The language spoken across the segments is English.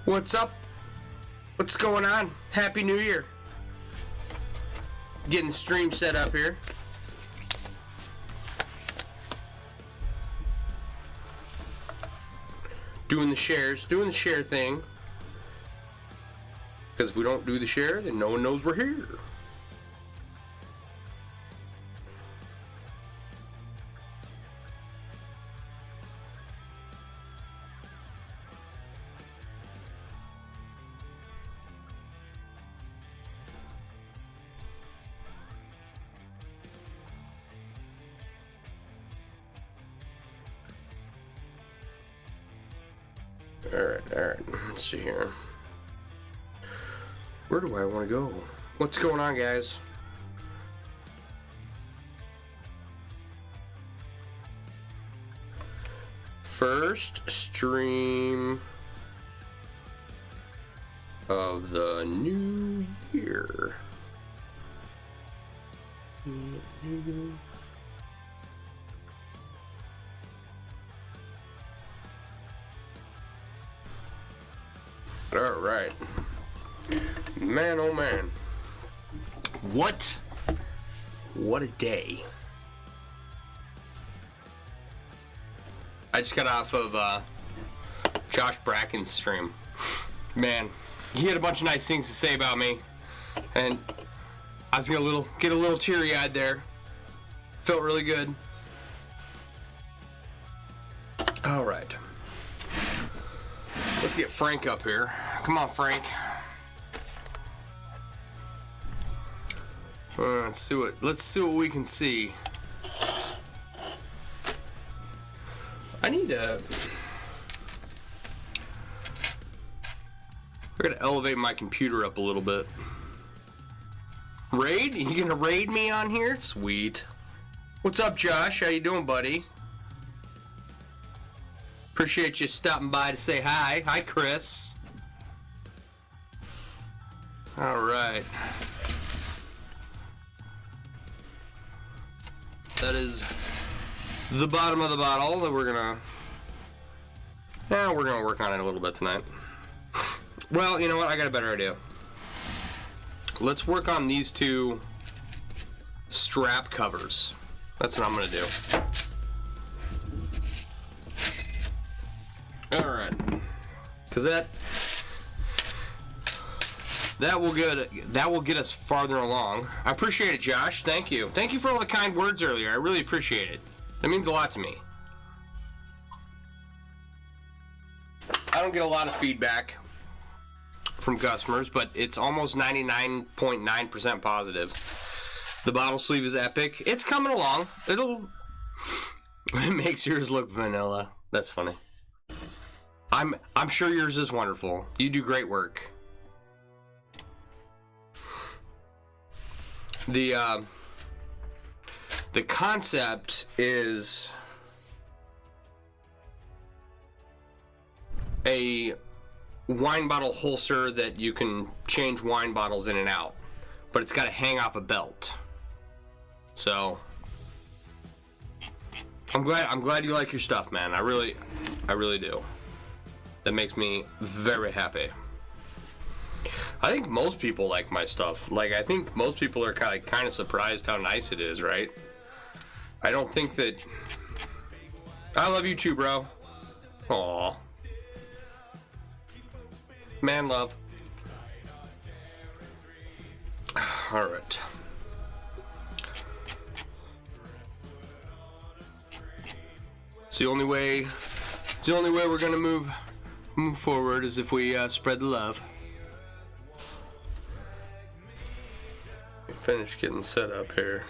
What's up? What's going on? Happy New Year. Getting the stream set up here. Doing the share thing. Because if we don't do the share, then no one knows we're here. Alright, let's see here. Where do I want to go? What's going on, guys? First stream of the new year. All right, man, oh man, what a day. I just got off of Josh Bracken's stream. Man, he had a bunch of nice things to say about me, and I was gonna get a little teary-eyed there. Felt really good. All right. Let's get Frank up here. Come on, Frank. Let's see what we can see. I gotta elevate my computer up a little bit. Raid? You gonna raid me on here? Sweet. What's up, Josh? How you doing, buddy? Appreciate you stopping by to say hi. Hi, Chris. All right. That is the bottom of the bottle that we're gonna work on it a little bit tonight. Well, you know what? I got a better idea. Let's work on these two strap covers. That's what I'm gonna do. All right, because that will get us farther along. I appreciate it, Josh. Thank you for all the kind words earlier. I really appreciate it. That means a lot to me. I don't get a lot of feedback from customers, but it's almost 99.9% positive. The bottle sleeve is epic. It's coming along. It makes yours look vanilla. That's funny. I'm sure yours is wonderful. You do great work. The concept is a wine bottle holster that you can change wine bottles in and out, but it's got to hang off a belt. So I'm glad you like your stuff, man. I really do. That makes me very happy. I think most people like my stuff. Like, I think most people are kind of surprised how nice it is, right? I don't think that... I love you too, bro. Aww. Man love. Alright. It's the only way we're gonna move forward is if we spread the love. Finish getting set up here.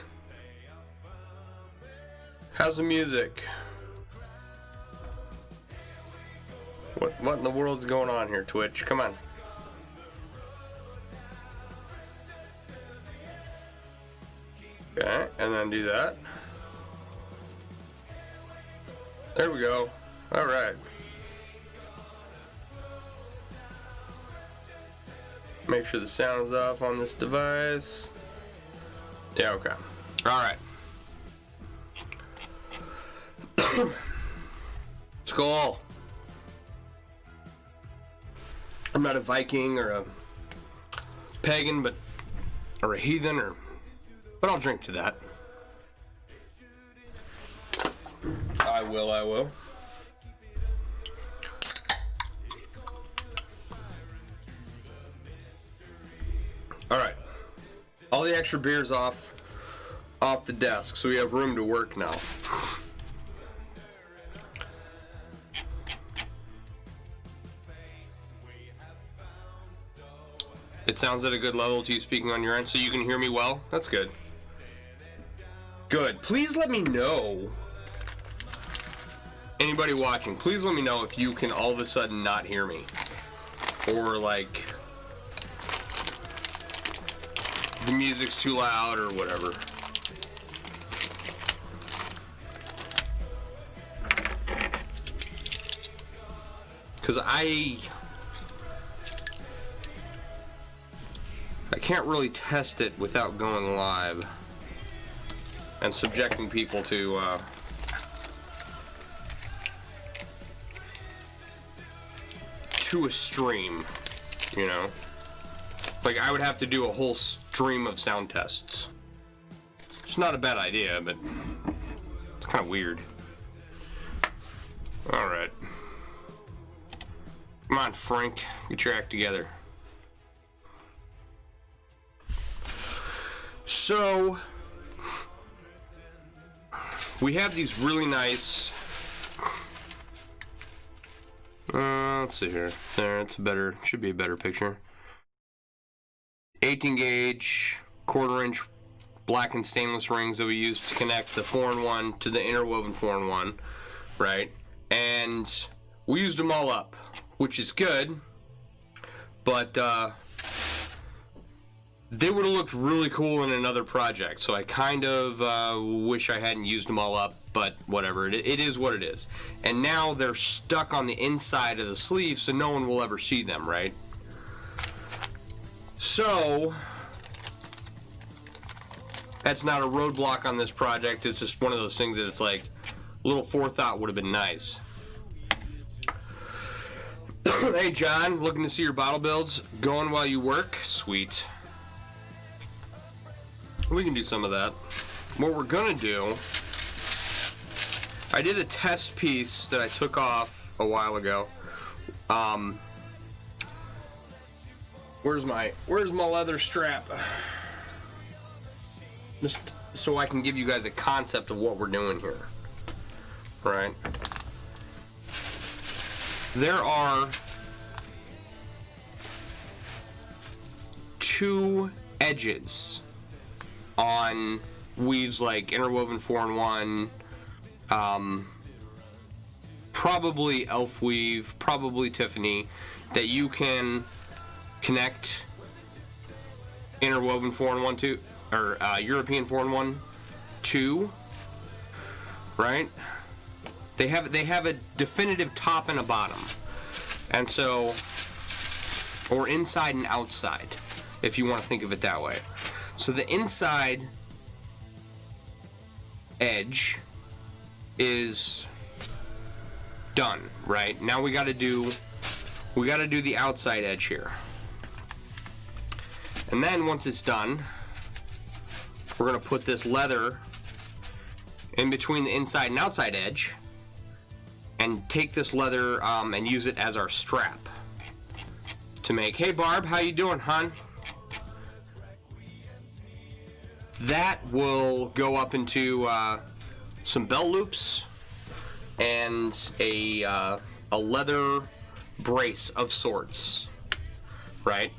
How's the music? What in the world's going on here, Twitch? Come on. Okay, and then do that. There we go. All right. Make sure the sound's off on this device. Yeah, okay. All right. Skull. I'm not a Viking or a pagan, or a heathen, but I'll drink to that. I will. Alright. All the extra beers off the desk, so we have room to work now. It sounds at a good level to you speaking on your end, so you can hear me well? That's good. Good. Please let me know. Anybody watching, please let me know if you can all of a sudden not hear me. Or like the music's too loud or whatever. Because I can't really test it without going live and subjecting people to a stream, you know? Like, I would have to do a whole stream of sound tests. It's not a bad idea, but it's kind of weird. Alright. Come on, Frank. Get your act together. So, we have these really nice... let's see here. There, it's better. Should be a better picture. 18 gauge, 1/4 inch blackened stainless rings that we use to connect the 4-in-1 to the interwoven 4-in-1, right? And we used them all up, which is good, but they would have looked really cool in another project, so I kind of wish I hadn't used them all up, but whatever, it is what it is. And now they're stuck on the inside of the sleeve, so no one will ever see them, right? So, that's not a roadblock on this project, it's just one of those things that it's like, a little forethought would have been nice. Hey John, looking to see your bottle builds going while you work? Sweet. We can do some of that. What we're gonna do, I did a test piece that I took off a while ago. Where's my leather strap? Just so I can give you guys a concept of what we're doing here. Right? There are 2 edges on weaves like interwoven 4-in-1, probably elf weave, probably Tiffany, that you can connect interwoven 4-in-1 to, or European 4-in-1 to, right? They have a definitive top and a bottom, and so, or inside and outside, if you want to think of it that way. So the inside edge is done, right? Now we got to do the outside edge here. And then once it's done, we're going to put this leather in between the inside and outside edge and take this leather and use it as our strap to make, hey Barb, how you doing, hon? That will go up into some belt loops and a leather brace of sorts, right?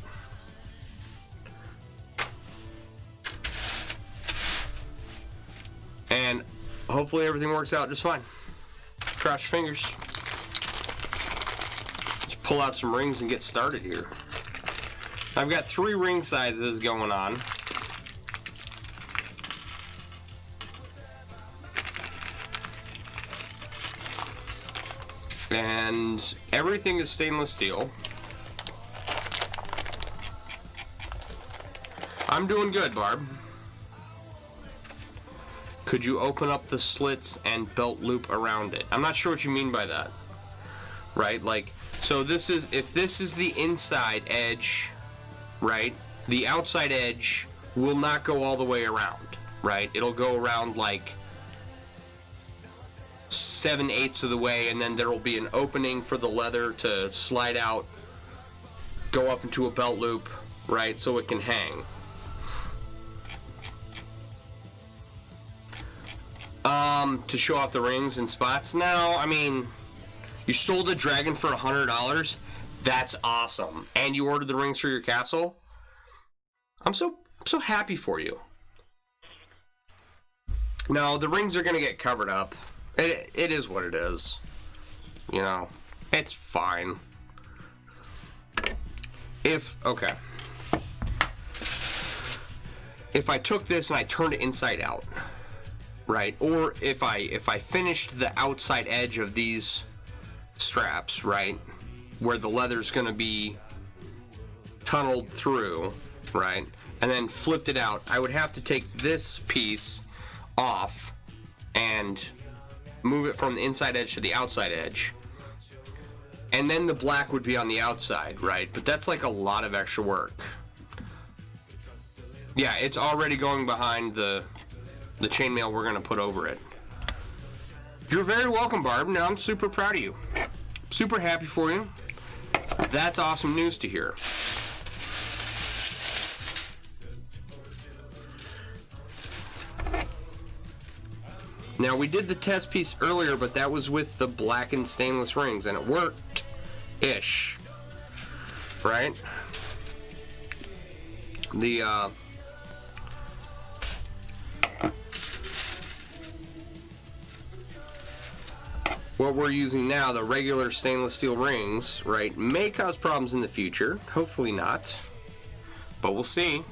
And hopefully everything works out just fine. Cross your fingers. Let's pull out some rings and get started here. I've got 3 ring sizes going on. And everything is stainless steel. I'm doing good, Barb. Could you open up the slits and belt loop around it? I'm not sure what you mean by that. Right? Like, So this is, if this is the inside edge, right? The outside edge will not go all the way around, right? It'll go around like 7/8 of the way, and then there will be an opening for the leather to slide out, go up into a belt loop, right? So it can hang. To show off the rings and spots. Now, I mean, you sold a dragon for $100. That's awesome. And you ordered the rings for your castle. I'm so happy for you. No, the rings are gonna get covered up. It is what it is. You know, it's fine. Okay. If I took this and I turned it inside out, right? Or if I finished the outside edge of these straps, right, where the leather's going to be tunneled through, right, and then flipped it out, I would have to take this piece off and move it from the inside edge to the outside edge, and then the black would be on the outside, right? But that's like a lot of extra work. Yeah, it's already going behind the chainmail we're going to put over it. You're very welcome, Barb. Now, I'm super proud of you. Super happy for you. That's awesome news to hear. Now, we did the test piece earlier, but that was with the blackened stainless rings, and it worked-ish. Right? What we're using now, the regular stainless steel rings, right, may cause problems in the future. Hopefully not. But we'll see.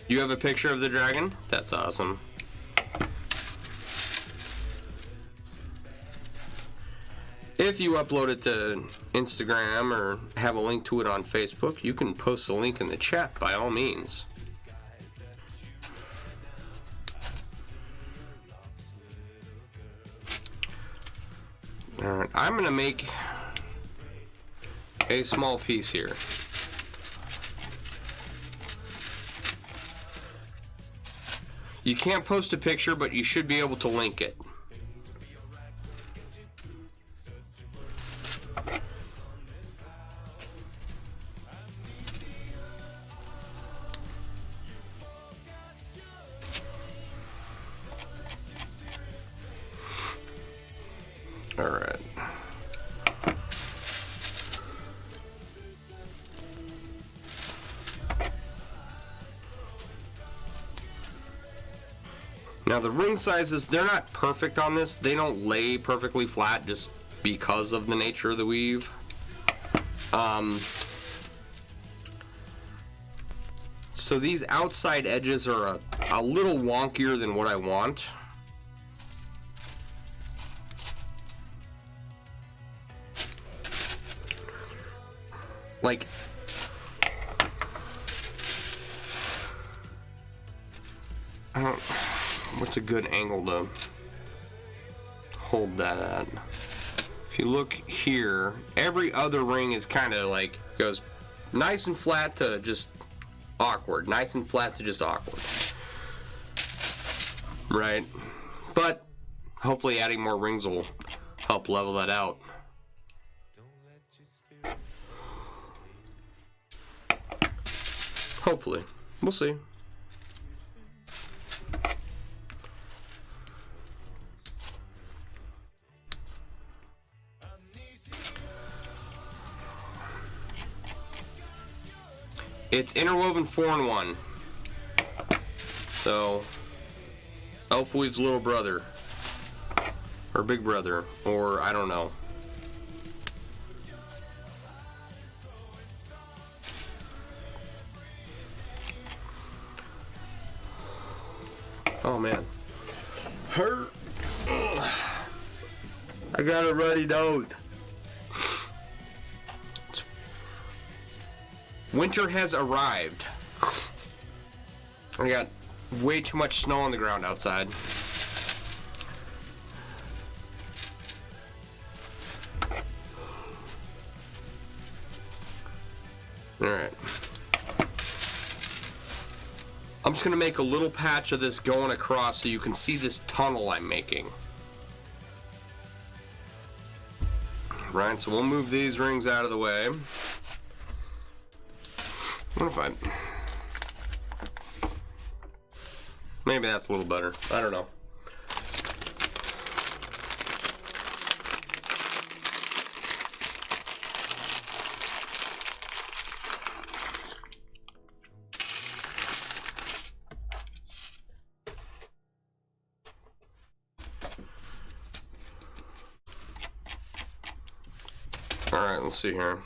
You have a picture of the dragon? That's awesome. If you upload it to Instagram or have a link to it on Facebook, you can post the link in the chat by all means. Alright, I'm going to make a small piece here. You can't post a picture, but you should be able to link it. All right. Now the ring sizes, they're not perfect on this. They don't lay perfectly flat just because of the nature of the weave. So these outside edges are a little wonkier than what I want. Like, I don't, what's a good angle to hold that at? If you look here, every other ring is kind of like, goes nice and flat to just awkward, nice and flat to just awkward. Right? But hopefully adding more rings will help level that out. Hopefully. We'll see. It's interwoven 4-in-1. So, Elf Weave's little brother. Or big brother. Or, I don't know. Oh man. Hurt. I got a ruddy nose. Winter has arrived. I got way too much snow on the ground outside. Alright. I'm just gonna make a little patch of this going across so you can see this tunnel I'm making. Right, so we'll move these rings out of the way. What if I... Maybe that's a little better. I don't know. Alright, let's see here.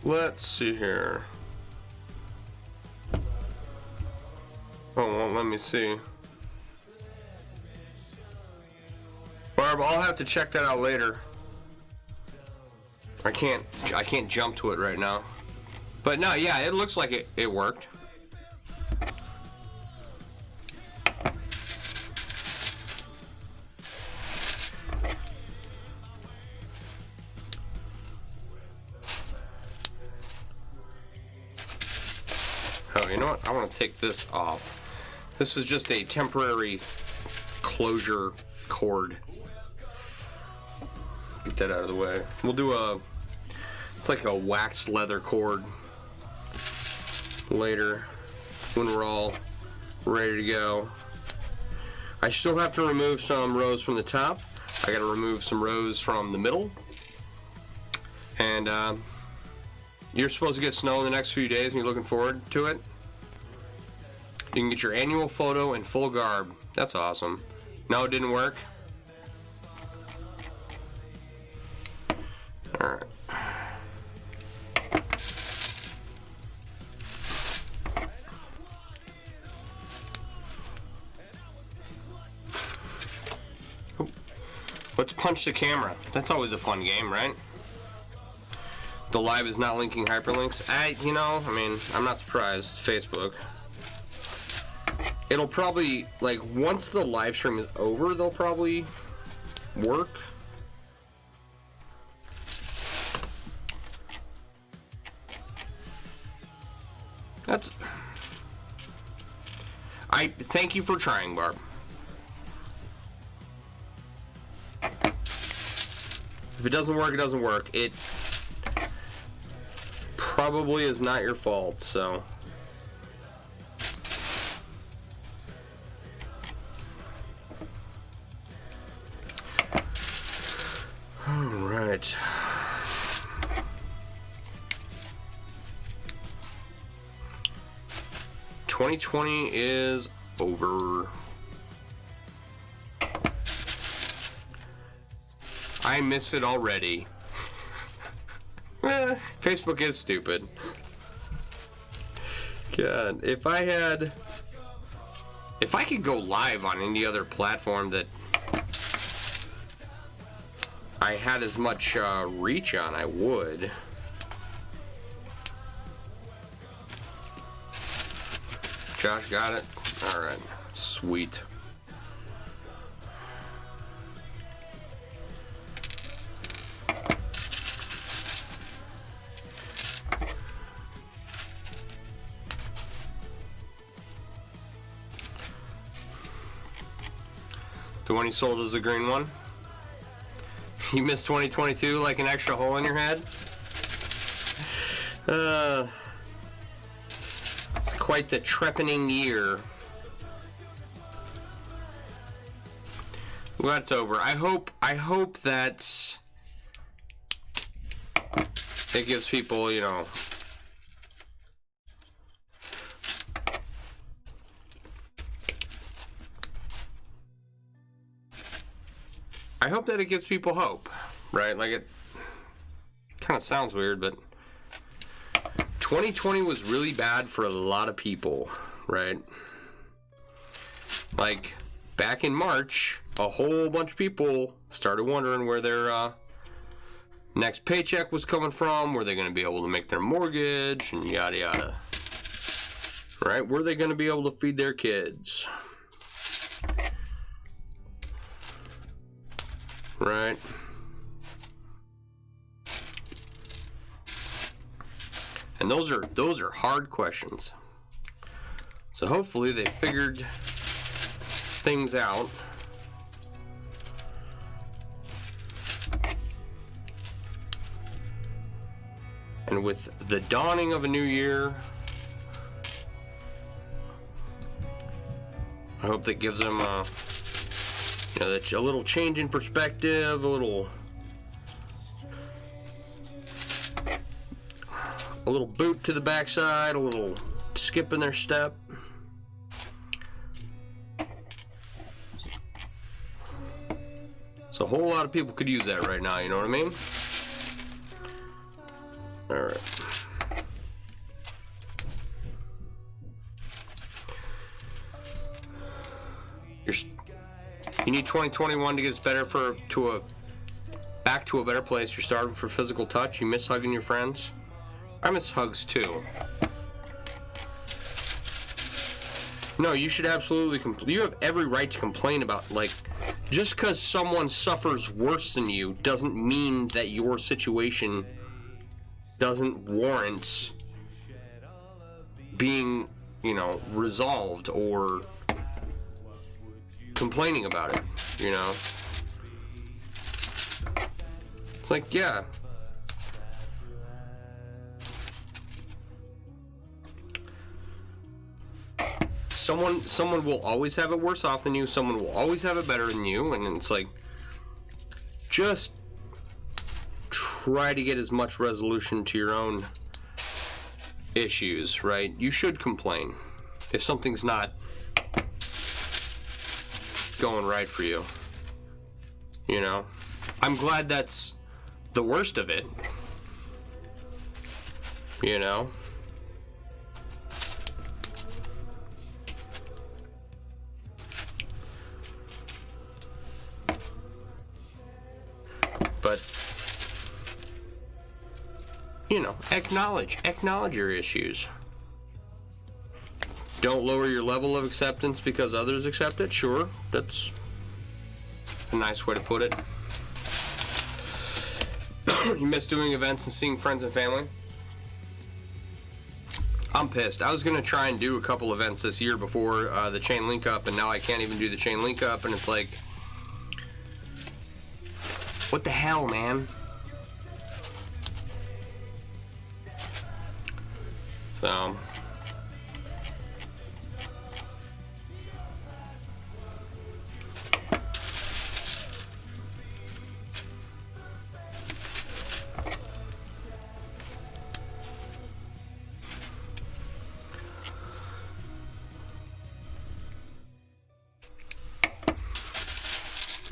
Let's see here. Oh, well, let me see. Barb, I'll have to check that out later. I can't jump to it right now. But no, yeah, it looks like it worked. Oh, you know what? I want to take this off. This is just a temporary closure cord. Get that out of the way. We'll do it's like a waxed leather cord later when we're all ready to go. I still have to remove some rows from the top. I gotta remove some rows from the middle. And you're supposed to get snow in the next few days and you're looking forward to it. You can get your annual photo in full garb. That's awesome. No, it didn't work. Alright. Let's punch the camera. That's always a fun game, right? The live is not linking hyperlinks. I'm not surprised. Facebook. It'll probably, like, once the live stream is over, they'll probably work. Thank you for trying, Barb. If it doesn't work, it doesn't work. It probably is not your fault, so. All right. "2020 is over. I miss it already." Facebook is stupid. God, if I could go live on any other platform that I had as much reach on, I would. Josh got it? Alright, sweet. The one you sold is the green one? You missed 2022 like an extra hole in your head? It's quite the trepanning year. Well, that's over. I hope that it gives people, you know, I hope that it gives people hope, right? Like, it kind of sounds weird, but 2020 was really bad for a lot of people, right? Like, back in March, a whole bunch of people started wondering where their next paycheck was coming from. Were they going to be able to make their mortgage and yada yada? Right? Were they going to be able to feed their kids? Right? And those are hard questions. So hopefully they figured things out. And with the dawning of a new year, I hope that gives them a little change in perspective, a little boot to the backside, a little skip in their step. So a whole lot of people could use that right now, you know what I mean? Alright. You need 2021 to get us back to a better place. You're starving for physical touch. You miss hugging your friends. I miss hugs too. No, you should absolutely you have every right to complain about, like, just because someone suffers worse than you doesn't mean that your situation doesn't warrant being, resolved or complaining about it, It's like, yeah. Someone will always have it worse off than you. Someone will always have it better than you. And it's like, just try to get as much resolution to your own issues, right? You should complain if something's not going right for you. I'm glad that's the worst of it. But acknowledge your issues. Don't lower your level of acceptance because others accept it. Sure, that's a nice way to put it. You miss doing events and seeing friends and family? I'm pissed. I was going to try and do a couple events this year before the chain link up, and now I can't even do the chain link up, and it's like, what the hell, man? So,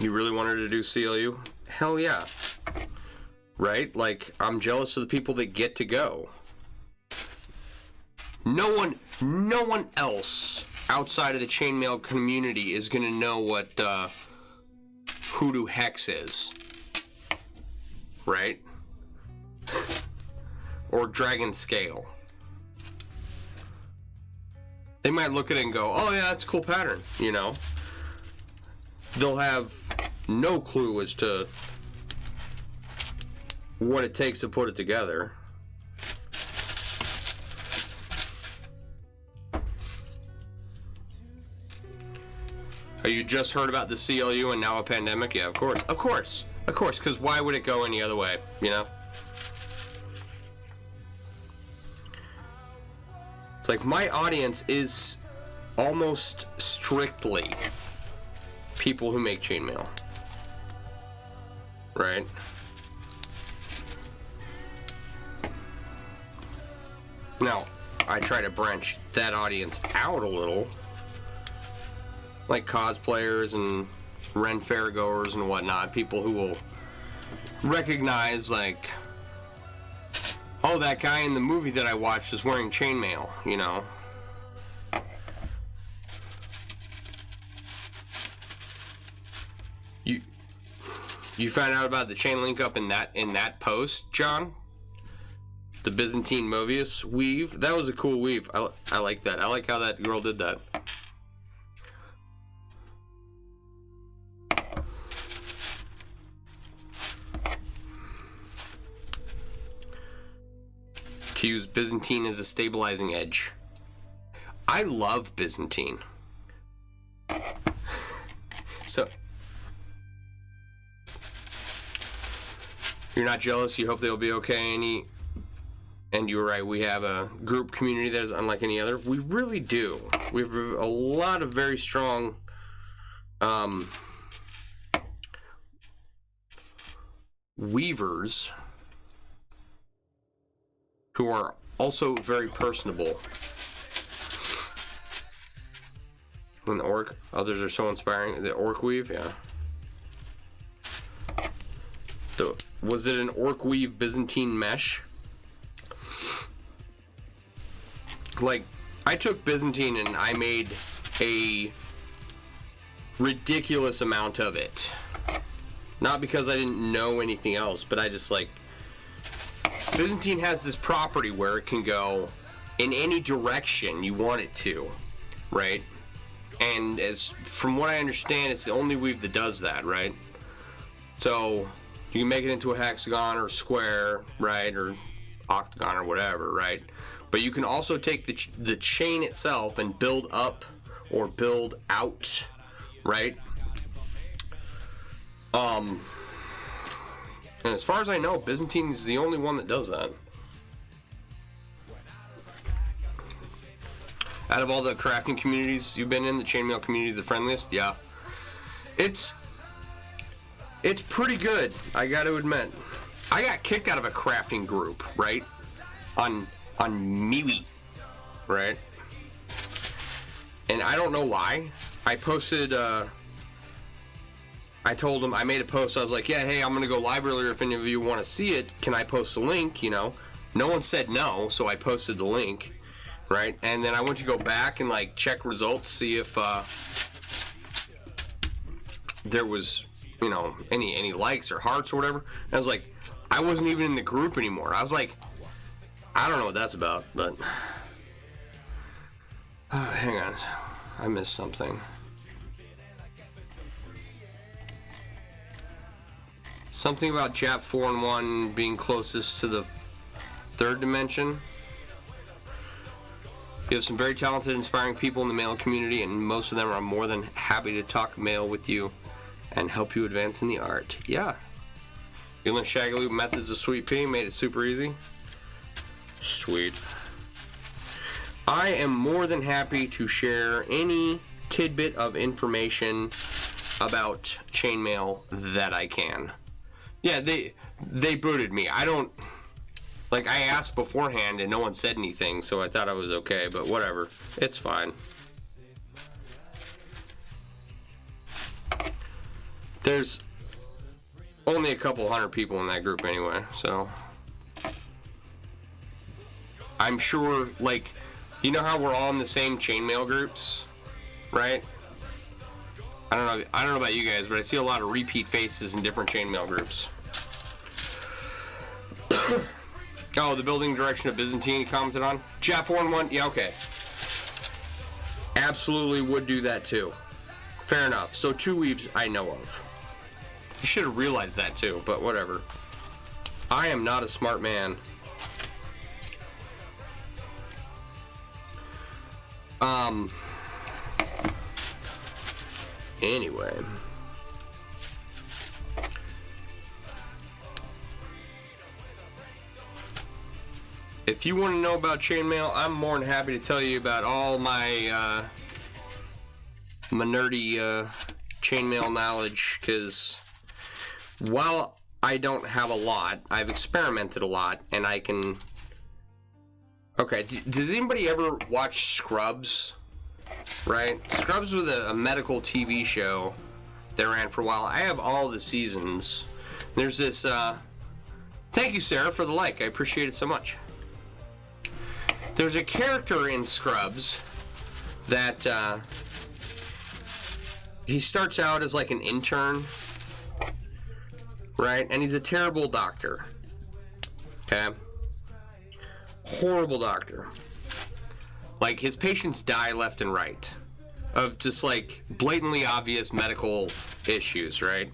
you really wanted to do CLU? Hell yeah. Right? Like, I'm jealous of the people that get to go. No one else outside of the Chainmail community is gonna know what Hoodoo Hex is. Right? Or Dragon Scale. They might look at it and go, oh yeah, that's a cool pattern, They'll have no clue as to what it takes to put it together. Oh, you just heard about the CLU and now a pandemic? Yeah, of course, because why would it go any other way, It's like, my audience is almost strictly people who make chainmail, right? Now, I try to branch that audience out a little, like cosplayers and Ren Fair goers and whatnot, people who will recognize, like, oh, that guy in the movie that I watched is wearing chainmail, You found out about the chain link up in that post, John? The Byzantine Mobius weave. That was a cool weave. I like that. I like how that girl did that. To use Byzantine as a stabilizing edge. I love Byzantine. So, you're not jealous? You hope they'll be okay? And you were right, we have a group community that is unlike any other. We really do. We have a lot of very strong weavers who are also very personable. When the orc, others are so inspiring. The orc weave, yeah. Was it an orc weave Byzantine mesh? Like, I took Byzantine and I made a ridiculous amount of it. Not because I didn't know anything else, but I just like... Byzantine has this property where it can go in any direction you want it to, right? And as from what I understand, it's the only weave that does that, right? So you can make it into a hexagon or a square, right, or octagon or whatever, right? But you can also take the chain itself and build up or build out, right? And as far as I know, Byzantine is the only one that does that. Out of all the crafting communities you've been in, the chainmail community is the friendliest? Yeah. It's pretty good, I gotta admit. I got kicked out of a crafting group, right? On MailleWerX, right? And I don't know why. I posted, I told them, I made a post, I was like, yeah, hey, I'm gonna go live earlier if any of you want to see it. Can I post a link, you know? No one said no, so I posted the link. Right, and then I went to go back and like check results, see if there was, you know, any likes or hearts or whatever. And I was like, I wasn't even in the group anymore. I was like, I don't know what that's about, but hang on, I missed something. Something about Jap 4-1 being closest to the third dimension. You have some very talented, inspiring people in the Maille community, and most of them are more than happy to talk Maille with you and help you advance in the art. Yeah. You learned Shagaloop methods of Sweet Pea, made it super easy. Sweet. I am more than happy to share any tidbit of information about Chainmail that I can. Yeah, they booted me. I don't... Like, I asked beforehand and no one said anything, so I thought I was okay, but whatever. It's fine. There's only a couple hundred people in that group anyway, so... I'm sure, like, you know how we're all in the same chainmail groups, right? I don't know about you guys, but I see a lot of repeat faces in different chainmail groups. Oh, the building direction of Byzantine commented on? Chat 4-1, yeah, okay. Absolutely would do that too. Fair enough. So 2 weaves I know of. You should have realized that too, but whatever. I am not a smart man. Anyway. If you want to know about chainmail, I'm more than happy to tell you about all my my nerdy chainmail knowledge, because while I don't have a lot, I've experimented a lot, and I can... Okay, does anybody ever watch Scrubs? Right? Scrubs was a medical TV show that ran for a while. I have all the seasons. There's this... Thank you, Sarah, for the like. I appreciate it so much. There's a character in Scrubs that he starts out as like an intern, right? And he's a terrible doctor. Okay? Horrible doctor. Like, his patients die left and right of just, like, blatantly obvious medical issues, right?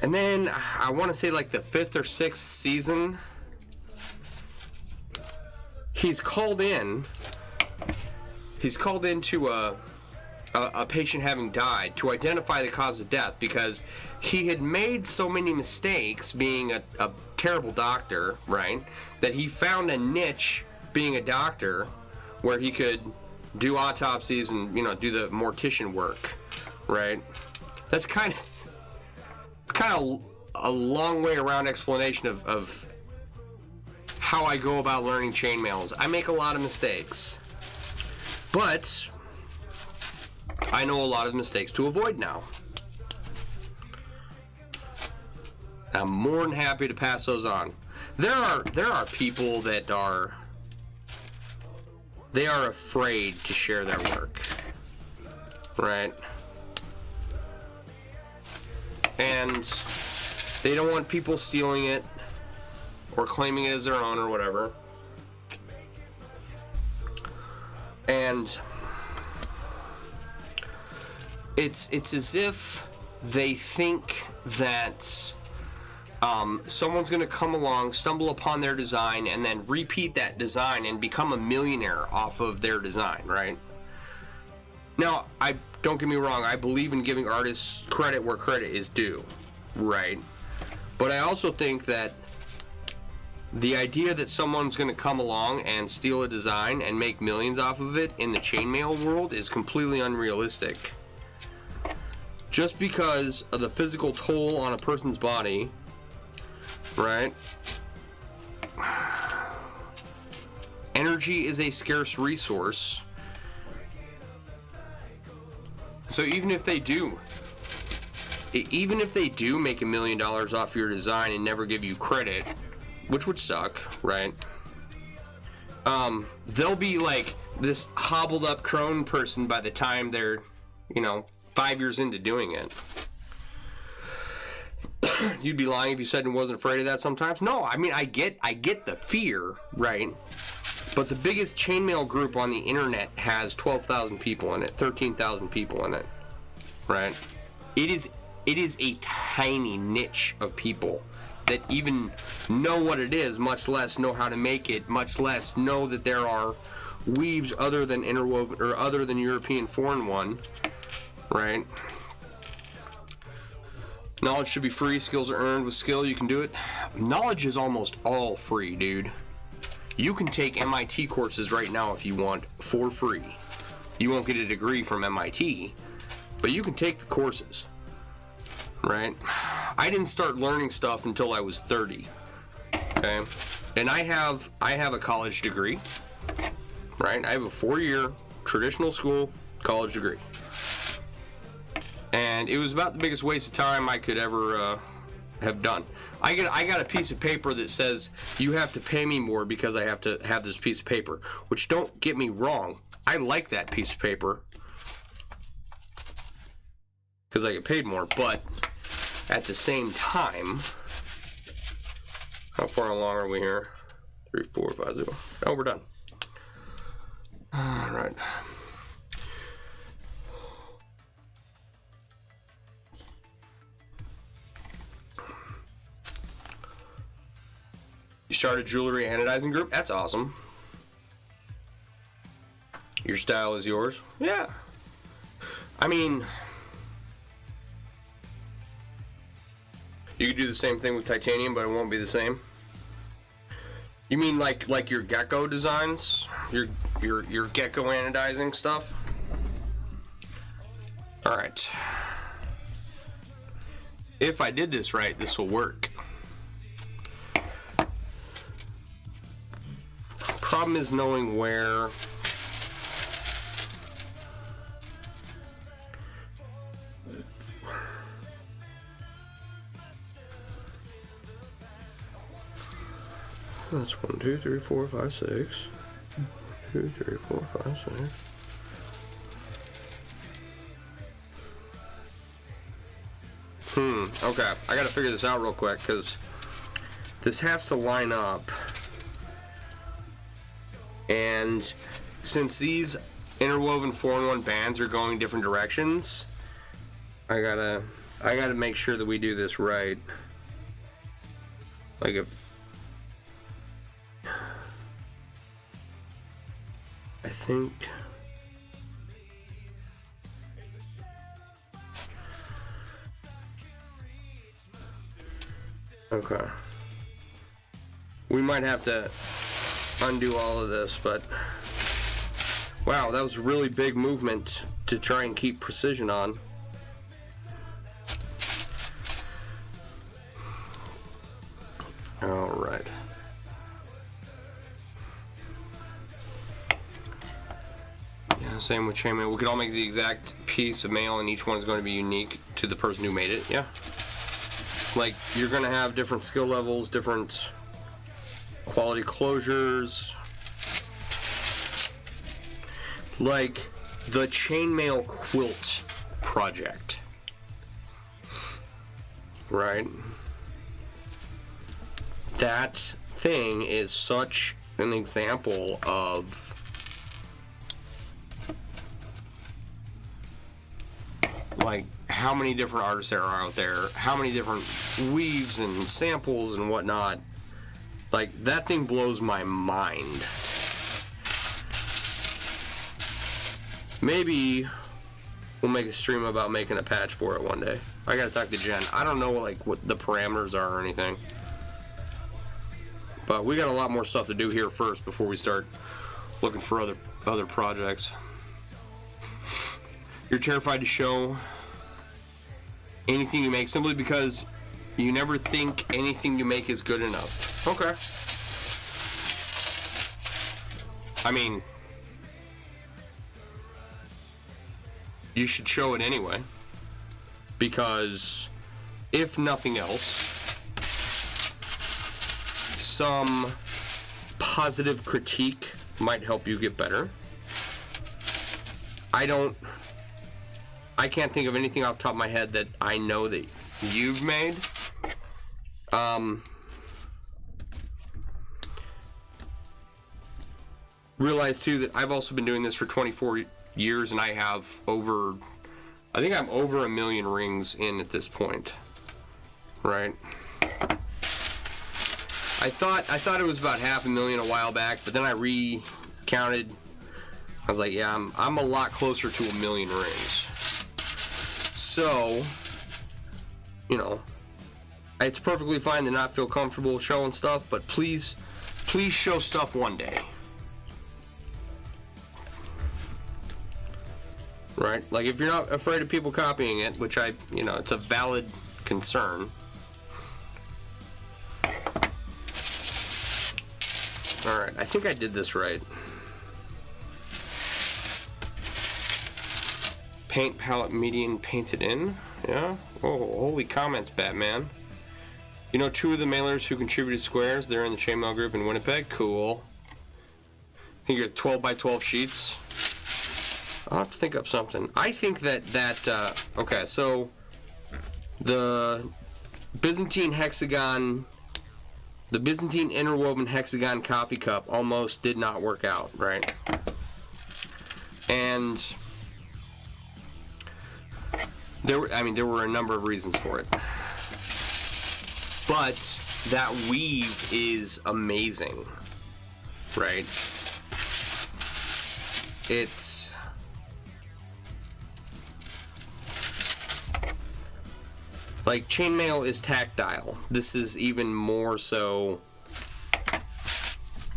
And then, I want to say, like, the 5th or 6th season, he's called in to a patient having died to identify the cause of death, because he had made so many mistakes being a terrible doctor, right, that he found a niche being a doctor where he could do autopsies and, you know, do the mortician work, right? That's kind of a long way around explanation of how I go about learning chainmails. I make a lot of mistakes, but I know a lot of mistakes to avoid now. I'm more than happy to pass those on. There are people that are afraid to share their work, right? And they don't want people stealing it or claiming it as their own or whatever. And it's as if they think that someone's going to come along, stumble upon their design, and then repeat that design and become a millionaire off of their design, right? Now, don't get me wrong, I believe in giving artists credit where credit is due, right? But I also think that the idea that someone's going to come along and steal a design and make millions off of it in the chainmail world is completely unrealistic. Just because of the physical toll on a person's body, right? Energy is a scarce resource. So even if they do make $1 million off your design and never give you credit, which would suck, right? They'll be like this hobbled up crone person by the time they're, 5 years into doing it. You'd be lying if you said you wasn't afraid of that sometimes. No, I mean, I get the fear, right? But the biggest chainmail group on the internet has 12,000 people in it, 13,000 people in it, right? It is a tiny niche of people that even know what it is, much less know how to make it, much less know that there are weaves other than interwoven or other than European foreign one, right? Knowledge should be free. Skills are earned. With skill, you can do it. Knowledge is almost all free, dude. You can take MIT courses right now if you want for free. You won't get a degree from MIT, but you can take the courses, right? I didn't start learning stuff until I was 30, okay? And I have a college degree, right? I have a 4-year traditional school college degree. And it was about the biggest waste of time I could ever have done. I got a piece of paper that says you have to pay me more because I have to have this piece of paper, which, don't get me wrong, I like that piece of paper because I get paid more, but at the same time, how far along are we here? 3, 4, 5, 0. Oh, we're done. All right. You started jewelry anodizing group? That's awesome. Your style is yours? Yeah. I mean, you could do the same thing with titanium, but it won't be the same. You mean like your gecko designs? Your gecko anodizing stuff? Alright. If I did this right, this will work. Problem is knowing where that's 1, 2, 3, 4, 5, 6. 1, 2, 3, 4, 5, 6. Okay. I gotta figure this out real quick, because this has to line up. And since these interwoven 4-in-1 bands are going different directions, I gotta make sure that we do this right. Like if I think okay. We might have to undo all of this, but wow, that was a really big movement to try and keep precision on. All right. Yeah, same with Chainmail. We could all make the exact piece of mail, and each one is going to be unique to the person who made it. Yeah. Like, you're going to have different skill levels, different quality closures. Like the Chainmail quilt project. Right? That thing is such an example of like how many different artists there are out there, how many different weaves and samples and whatnot. Like, that thing blows my mind. Maybe we'll make a stream about making a patch for it one day. I gotta talk to Jen. I don't know like what the parameters are or anything. But we got a lot more stuff to do here first before we start looking for other projects. You're terrified to show anything you make simply because you never think anything you make is good enough. Okay. I mean, you should show it anyway, because if nothing else, some positive critique might help you get better. I can't think of anything off the top of my head that I know that you've made. Realize too that I've also been doing this for 24 years, and I have I think I'm over 1 million rings in at this point, right? I thought it was about 500,000 a while back, but then I recounted. I was like, yeah, I'm a lot closer to 1 million rings. So, you know, it's perfectly fine to not feel comfortable showing stuff, but please show stuff one day. Right? Like, if you're not afraid of people copying it, which it's a valid concern. Alright, I think I did this right. Paint palette median painted in. Yeah? Oh, holy comments, Batman. You know 2 of the mailers who contributed squares? They're in the Chainmail group in Winnipeg. Cool. I think you're 12 by 12 sheets. I'll have to think up something. I think that okay, so the Byzantine interwoven hexagon coffee cup almost did not work out, right? And there were a number of reasons for it. But that weave is amazing, right? It's like Chainmail is tactile. This is even more so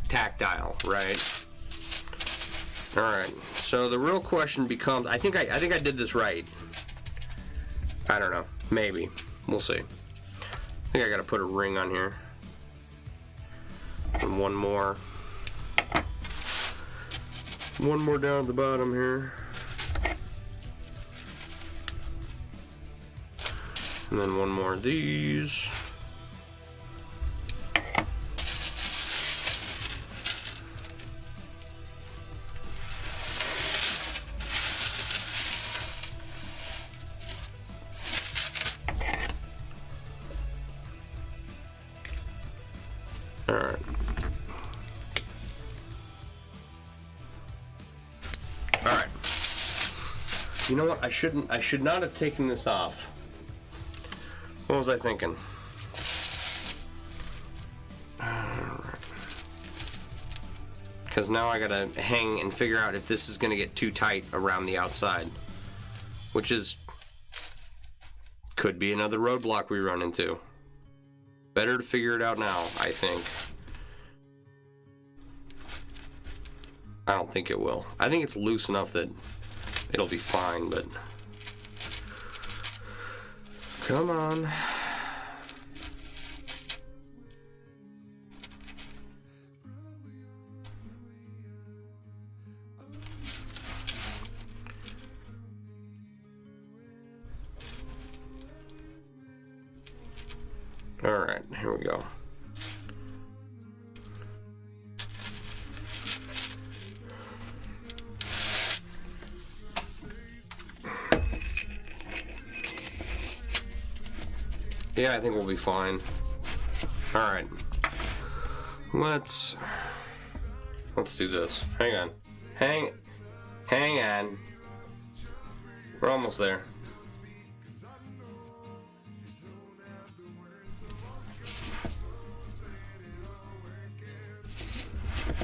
tactile, right? All right. So the real question becomes: I think I did this right. I don't know. Maybe. We'll see. I think I gotta put a ring on here. And one more. One more down at the bottom here. And then one more of these. You know what? I should not have taken this off. What was I thinking? Because now I gotta hang and figure out if this is gonna get too tight around the outside, which is could be another roadblock we run into. Better to figure it out now, I think. I don't think it will. I think it's loose enough that it'll be fine, but come on. All right, here we go. Yeah, I think we'll be fine. All right, let's do this. Hang on, hang on. We're almost there.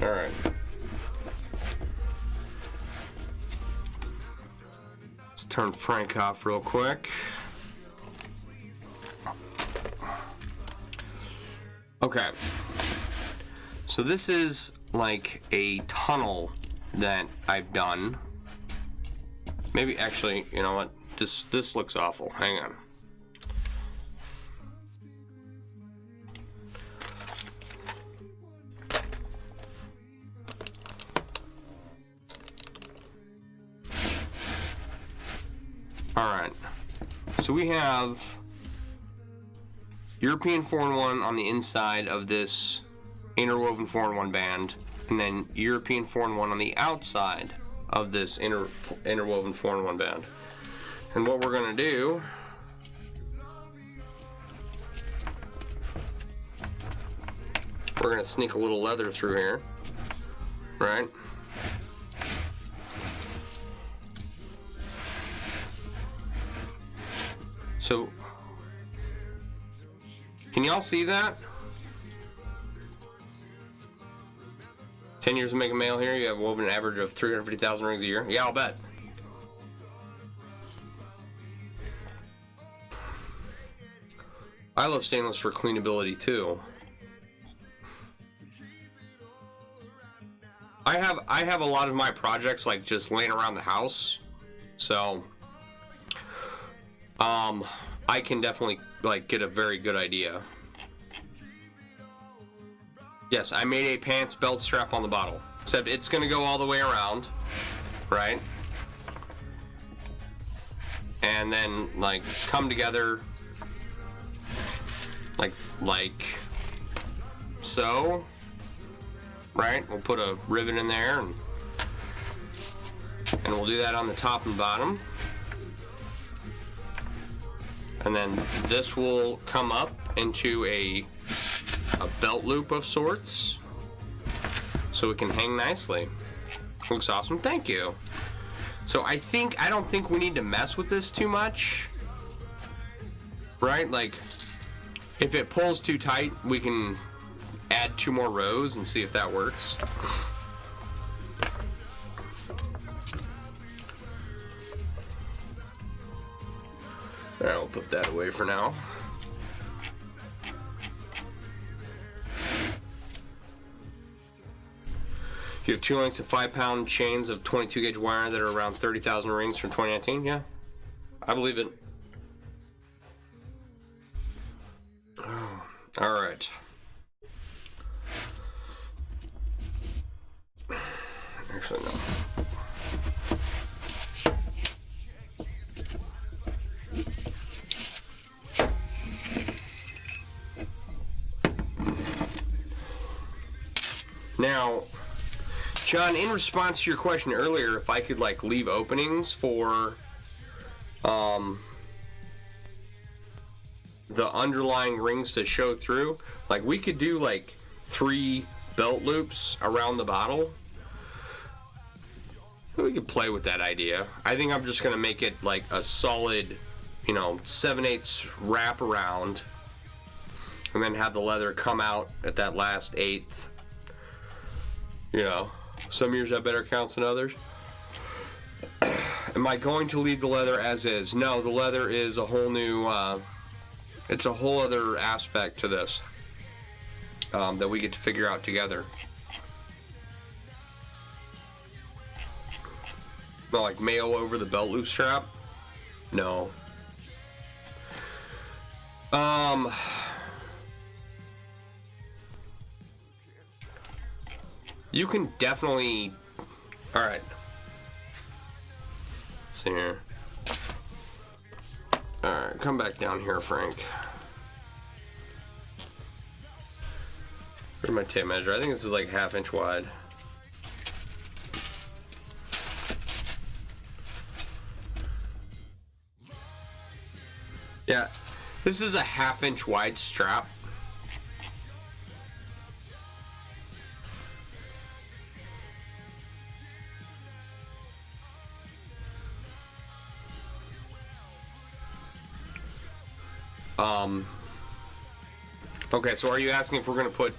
All right. Let's turn Frank off real quick. Okay. So this is like a tunnel that I've done. Maybe actually, you know what? This looks awful. Hang on. Alright, so we have European 4-in-1 on the inside of this interwoven 4-in-1 band, and then European 4-in-1 on the outside of this interwoven 4-in-1 band. And what we're going to do we're going to sneak a little leather through here, right? So, can y'all see that? 10 years of making mail here, you have woven an average of 350,000 rings a year? Yeah, I'll bet. I love stainless for cleanability too. I have a lot of my projects like just laying around the house, so I can definitely like get a very good idea. Yes, I made a pants belt strap on the bottle, except it's gonna go all the way around, right? And then like come together like so, right? We'll put a rivet in there and we'll do that on the top and bottom. And then this will come up into a belt loop of sorts, so it can hang nicely. Looks awesome, thank you. So I don't think we need to mess with this too much, right? Like, if it pulls too tight, we can add 2 more rows and see if that works. Alright, we'll put that away for now. You have 2 lengths of 5-pound chains of 22 gauge wire that are around 30,000 rings from 2019? Yeah, I believe it. Oh, alright. Actually, no. Now, John, in response to your question earlier, if I could like leave openings for the underlying rings to show through, like we could do like 3 belt loops around the bottle. We could play with that idea. I think I'm just gonna make it like a solid, you know, 7/8 wrap around, and then have the leather come out at that last eighth. You know, some years have better counts than others. Am I going to leave the leather as is? No, the leather is a whole new, it's a whole other aspect to this that we get to figure out together. Not like mail over the belt loop strap? No. You can definitely... Alright. Let's see here. Alright, come back down here, Frank. Where's my tape measure? I think this is like 1/2 inch wide. Yeah, this is a 1/2 inch wide strap. Okay, so are you asking if we're gonna put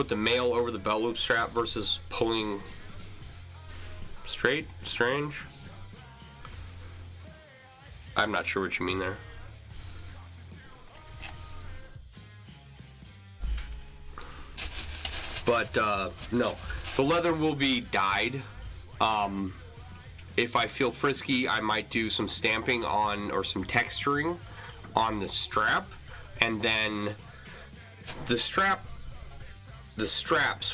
the mail over the belt loop strap versus pulling straight? Strange. I'm not sure what you mean there. But no, the leather will be dyed. If I feel frisky, I might do some stamping on, or some texturing on the strap, and then the straps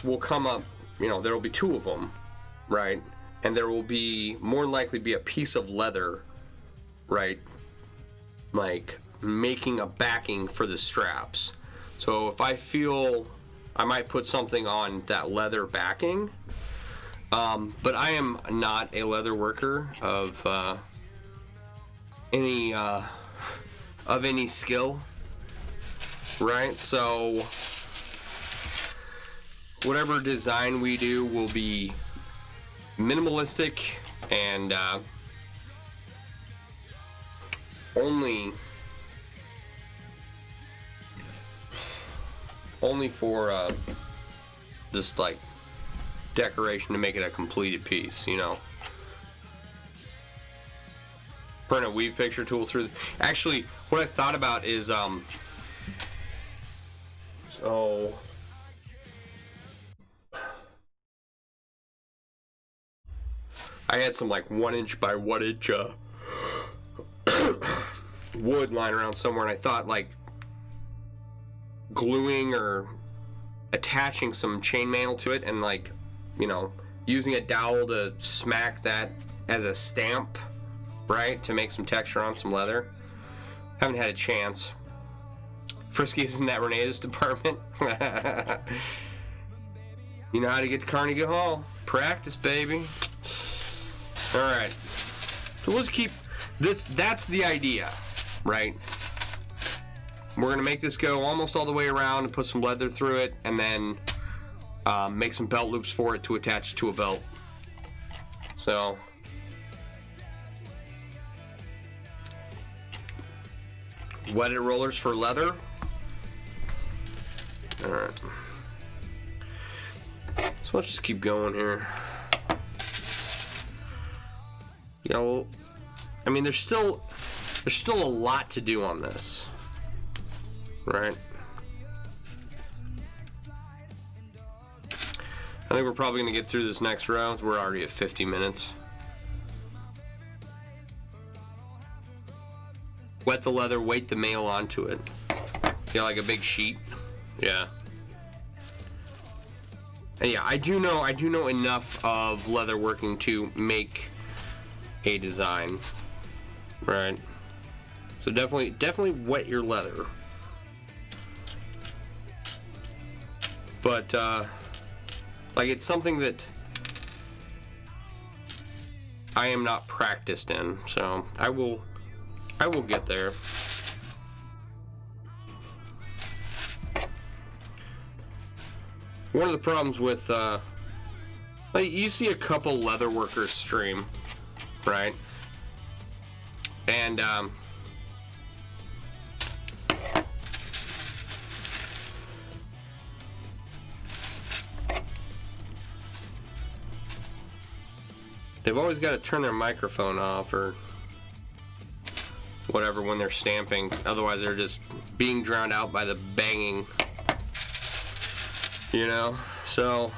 will come up, you know, there will be 2 of them, right? And there will be, more than likely be a piece of leather, right, like making a backing for the straps. So if I feel, I might put something on that leather backing. But I am not a leather worker of any skill, right? So whatever design we do will be minimalistic and only for just like decoration to make it a completed piece, you know. Print a weave picture tool through. Actually, what I thought about is so I had some like 1 inch by 1 inch wood lying around somewhere, and I thought like gluing or attaching some chainmail to it and, like, you know, using a dowel to smack that as a stamp, right, to make some texture on some leather. Haven't had a chance. Frisky isn't that Renee's department. You know how to get to Carnegie Hall. Practice, baby. Alright. So let's keep this. That's the idea, right? We're going to make this go almost all the way around and put some leather through it, and then make some belt loops for it to attach to a belt. So wetted rollers for leather. Alright. So let's just keep going here. Yeah, well, I mean, there's still a lot to do on this, right? I think we're probably going to get through this next round. We're already at 50 minutes. Wet the leather, weight the mail onto it. Yeah, like a big sheet. Yeah. And yeah, I do know enough of leather working to make a design, right? So definitely wet your leather. But like, it's something that I am not practiced in, so I will get there. One of the problems with like you see a couple leather workers stream, right? And they've always got to turn their microphone off or whatever when they're stamping, otherwise they're just being drowned out by the banging, you know. So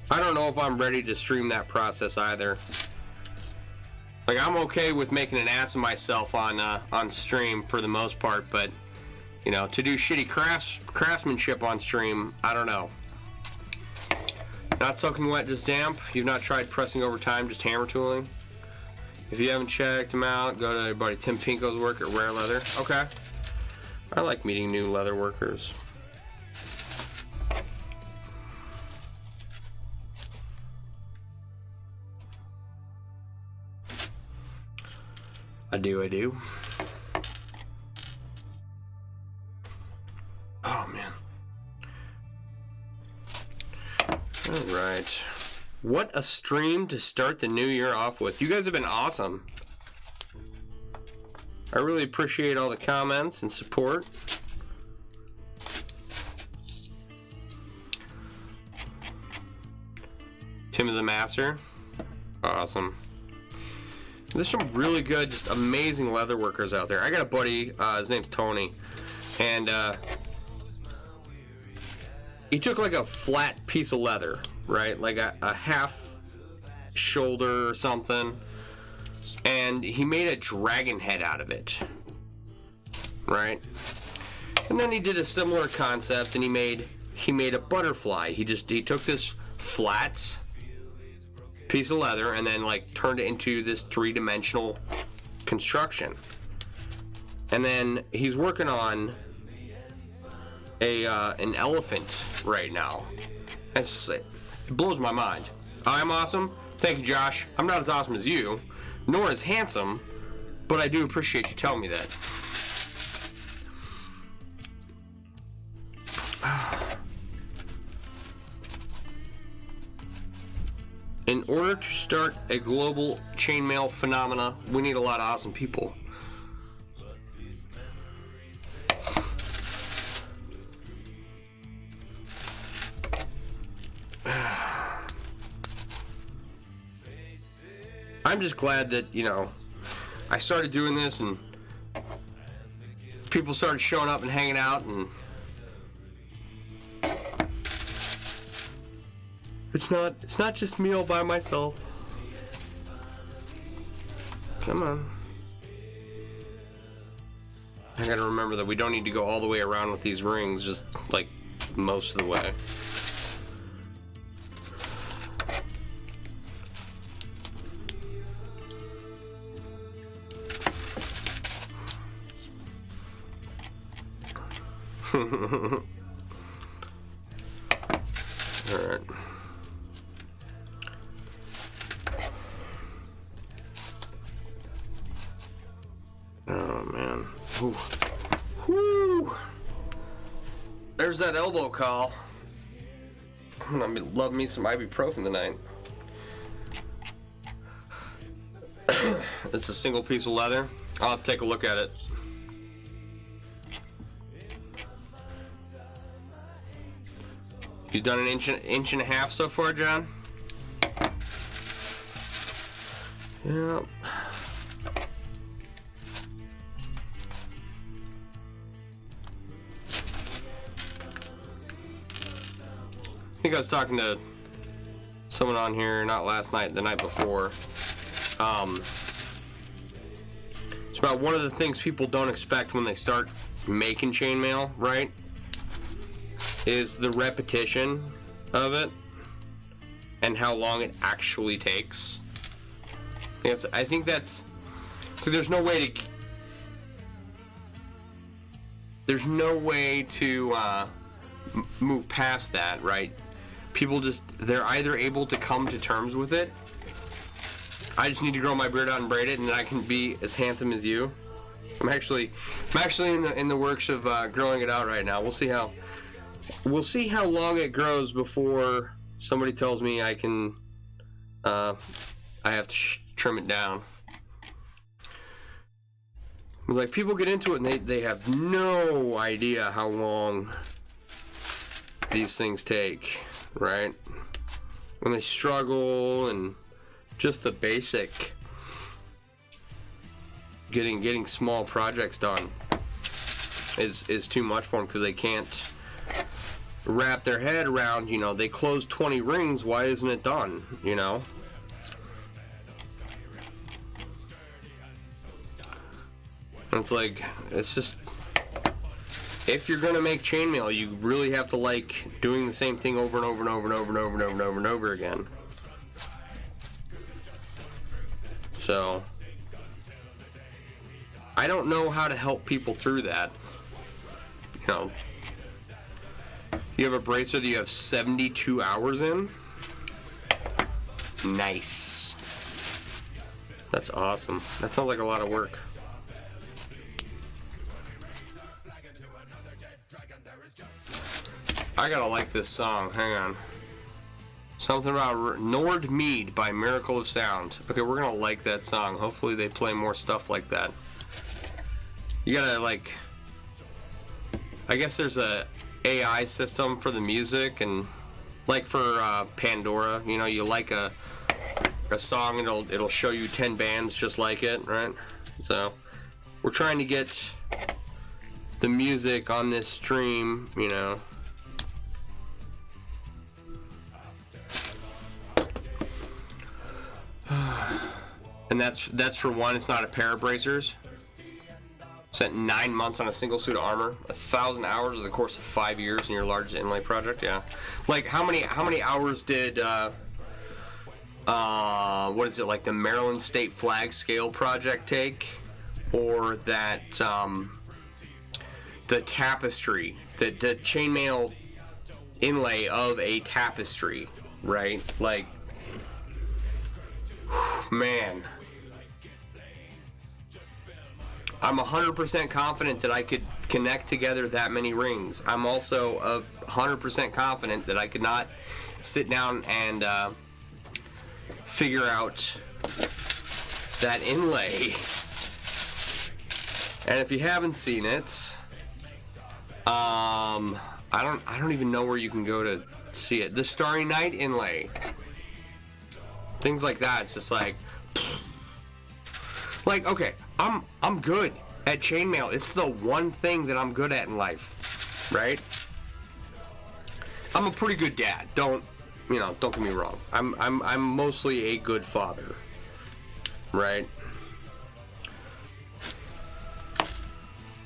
I don't know if I'm ready to stream that process either. Like, I'm okay with making an ass of myself on stream for the most part, but you know, to do shitty craftsmanship on stream, I don't know. Not soaking wet, just damp. You've not tried pressing over time, just hammer tooling. If you haven't checked them out, go to our buddy Tim Pinko's work at Rare Leather. Okay. I like meeting new leather workers. I do. Oh, man. Alright. What a stream to start the new year off with. You guys have been awesome. I really appreciate all the comments and support. Tim is a master. Awesome. There's some really good, just amazing leather workers out there. I got a buddy, his name's Tony, and he took like a flat piece of leather, right? Like a half shoulder or something, and he made a dragon head out of it, right? And then he did a similar concept, and he made a butterfly. He took this flat piece of leather and then like turned it into this three-dimensional construction. And then he's working on an elephant right now. It blows my mind. I'm awesome. Thank you, Josh. I'm not as awesome as you, nor as handsome, but I do appreciate you telling me that. In order to start a global chainmail phenomena, we need a lot of awesome people. I'm just glad that, you know, I started doing this and people started showing up and hanging out, and it's not just me all by myself. Come on. I gotta remember that we don't need to go all the way around with these rings, just like most of the way. Alright. Oh man. Ooh. Woo. There's that elbow call. I love me some ibuprofen tonight. It's a single piece of leather. I'll have to take a look at it. You've done an inch and a half so far, John? Yep. I think I was talking to someone on here, not last night, the night before. It's about one of the things people don't expect when they start making chainmail, right? Is the repetition of it and how long it actually takes. I think that's so. There's no way to move past that, right? People they're either able to come to terms with it. I just need to grow my beard out and braid it, and then I can be as handsome as you. I'm actually in the works of growing it out right now. We'll see how. we'll see how long it grows before somebody tells me I can, I have to trim it down. It's like people get into it and they have no idea how long these things take, right? When they struggle and just the basic getting small projects done is too much for them because they can't wrap their head around, you know, they closed 20 rings, why isn't it done, you know? And it's like, it's just, if you're gonna make chainmail, you really have to like doing the same thing over and over and over and over and over and over and over and over again. So I don't know how to help people through that. You know, you have a bracer that you have 72 hours in. Nice. That's awesome. That sounds like a lot of work. I gotta like this song. Hang on. Something about Nord Mead by Miracle of Sound. Okay, we're gonna like that song. Hopefully they play more stuff like that. You gotta like, I guess there's a AI system for the music, and like for Pandora, you know, you like a song and it'll show you 10 bands just like it, right? So we're trying to get the music on this stream, you know. And that's for one. It's not a pair of bracers. Spent 9 months on a single suit of armor, 1,000 hours over the course of 5 years in your largest inlay project. Yeah, like how many hours did what is it, like the Maryland State Flag Scale project take, or that the tapestry, the chainmail inlay of a tapestry, right? Like, man, I'm 100% confident that I could connect together that many rings. I'm also 100% confident that I could not sit down and figure out that inlay. And if you haven't seen it, I don't even know where you can go to see it. The Starry Night inlay. Things like that. It's just like okay, I'm good at chainmail. It's the one thing that I'm good at in life, right? I'm a pretty good dad. Don't get me wrong. I'm mostly a good father, right?